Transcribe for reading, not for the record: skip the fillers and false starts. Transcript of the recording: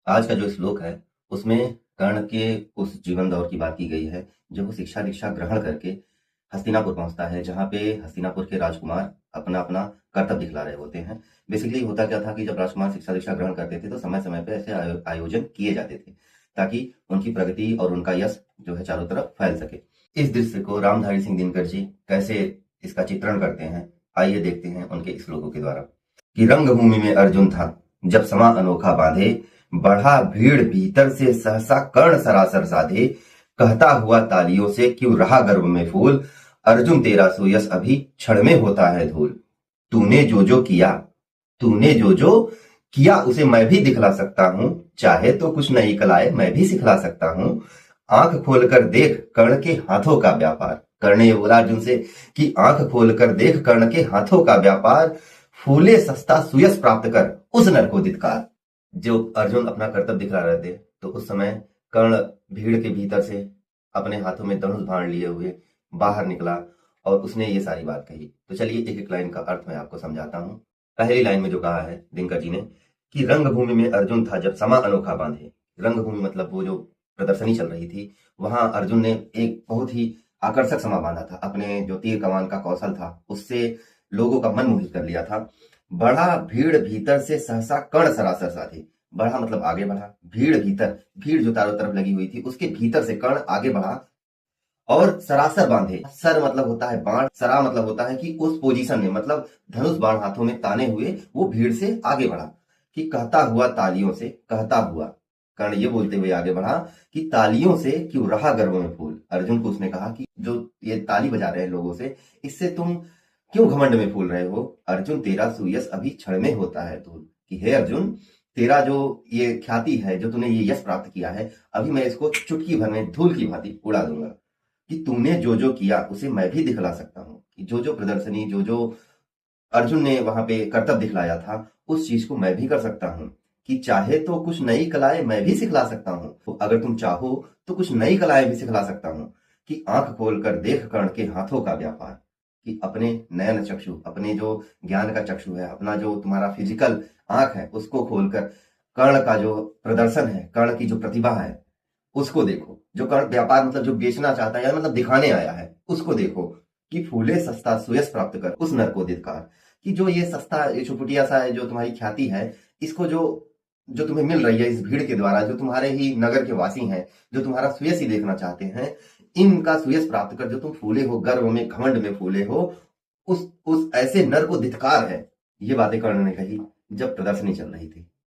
आज का जो श्लोक है, उसमें कर्ण के उस जीवन दौर की बात की गई है, जब वो शिक्षा-दीक्षा ग्रहण करके हस्तिनापुर पहुँचता है, जहाँ पे हस्तिनापुर के राजकुमार अपना-अपना कर्तव्य दिखला रहे होते हैं। बेसिकली होता क्या था कि जब राजकुमार शिक्षा-दीक्षा ग्रहण करते थे, तो समय-समय पे ऐसे आयोजन किए जाते थे, ताकि उनकी प्रगति और उनका यश जो है चारों तरफ फैल सके। इस दृश्य को रामधारी सिंह दिनकर जी कैसे इसका चित्रण करते हैं, आइए देखते हैं उनके श्लोकों के द्वारा। कि रंगभूमि में अर्जुन था, जब समा अनोखा बांधे, बढ़ा भीड़ भीतर से सहसा कर्ण सरासर साधे, कहता हुआ तालियों से क्यों रहा गर्व में फूल, अर्जुन तेरा सुयश अभी क्षण में होता है धूल। तूने जो जो किया, तूने जो जो किया उसे मैं भी दिखला सकता हूँ, चाहे तो कुछ नई कलाएं मैं भी सिखला सकता हूँ। आंख खोलकर देख कर्ण के हाथों का व्यापार। कर्ण ने ये बोला अर्जुन से कि आंख खोलकर देख कर्ण के हाथों का व्यापार, फूले सस्ता सुयश प्राप्त कर उस नर को धिक्कार। जो अर्जुन अपना कर्तव्य दिखला रहे थे, तो उस समय कर्ण भीड़ के भीतर से अपने हाथों में धनुष बाण लिए हुए बाहर निकला और उसने ये सारी बात कही। तो चलिए एक एक लाइन का अर्थ मैं आपको समझाता हूँ। पहली लाइन में जो कहा है दिनकर जी ने कि रंगभूमि में अर्जुन था जब समा अनोखा बांधे। रंगभूमि मतलब वो जो प्रदर्शनी चल रही थी, वहां अर्जुन ने एक बहुत ही आकर्षक समा बांधा था। अपने जो तीर कमान का कौशल था, उससे लोगों का मन मोहित कर लिया था। बढ़ा भीड़ भीतर से सहसा कर्ण सरासर साधे। बढ़ा मतलब आगे बढ़ा, भीड़ भीतर, भीड़ जो चारों तरफ लगी हुई थी उसके भीतर से कर्ण आगे बढ़ा और सरासर बांधे। सर मतलब होता है बाण, सरा मतलब होता है कि उस पोजीशन में, मतलब धनुष बाण हाथों में ताने हुए वो भीड़ से आगे बढ़ा। कि कहता हुआ तालियों से, कहता हुआ कर्ण ये बोलते हुए आगे बढ़ा कि तालियों से क्यों रहा गर्व में फूल। अर्जुन को उसने कहा कि जो ये ताली बजा रहे हैं लोगों से, इससे तुम क्यों घमंड में फूल रहे हो। अर्जुन तेरा सुयश अभी क्षण में होता है धूल। कि हे अर्जुन, तेरा जो ये ख्याति है, जो तूने ये यश प्राप्त किया है, अभी मैं इसको चुटकी भर में धूल की भांति उड़ा दूंगा। कि तूने जो जो किया उसे मैं भी दिखला सकता हूँ। कि जो जो प्रदर्शनी, जो जो अर्जुन ने वहां पे कर्तव्य दिखलाया था, उस चीज को मैं भी कर सकता हूँ। कि चाहे तो कुछ नई कलाएं मैं भी सिखला सकता हूँ, तो अगर तुम चाहो तो कुछ नई कलाएं भी सिखला सकता हूँ। कि आंख खोलकर देख कर्ण के हाथों का व्यापार। कि अपने नयन चक्षु, अपने जो ज्ञान का चक्षु है, अपना जो तुम्हारा फिजिकल आंख है, उसको खोलकर कर्ण का जो प्रदर्शन है, कर्ण की जो प्रतिभा है, उसको देखो। जो कर्ण व्यापार मतलब जो बेचना चाहता है या मतलब दिखाने आया है, उसको देखो। कि फूले सस्ता सुयश प्राप्त कर उस नर को धिक्कार। कि जो ये सस्ता, ये छुटपुटिया सा है जो तुम्हारी ख्याति है, इसको जो जो तुम्हें मिल रही है इस भीड़ के द्वारा, जो तुम्हारे ही नगर के वासी हैं, जो तुम्हारा सुयश ही देखना चाहते हैं, इनका सुयश प्राप्त कर। जो तुम फूले हो, गर्व में घमंड में फूले हो, उस ऐसे नर को धिक्कार है। ये बातें कर्ण ने कही जब प्रदर्शनी चल रही थी।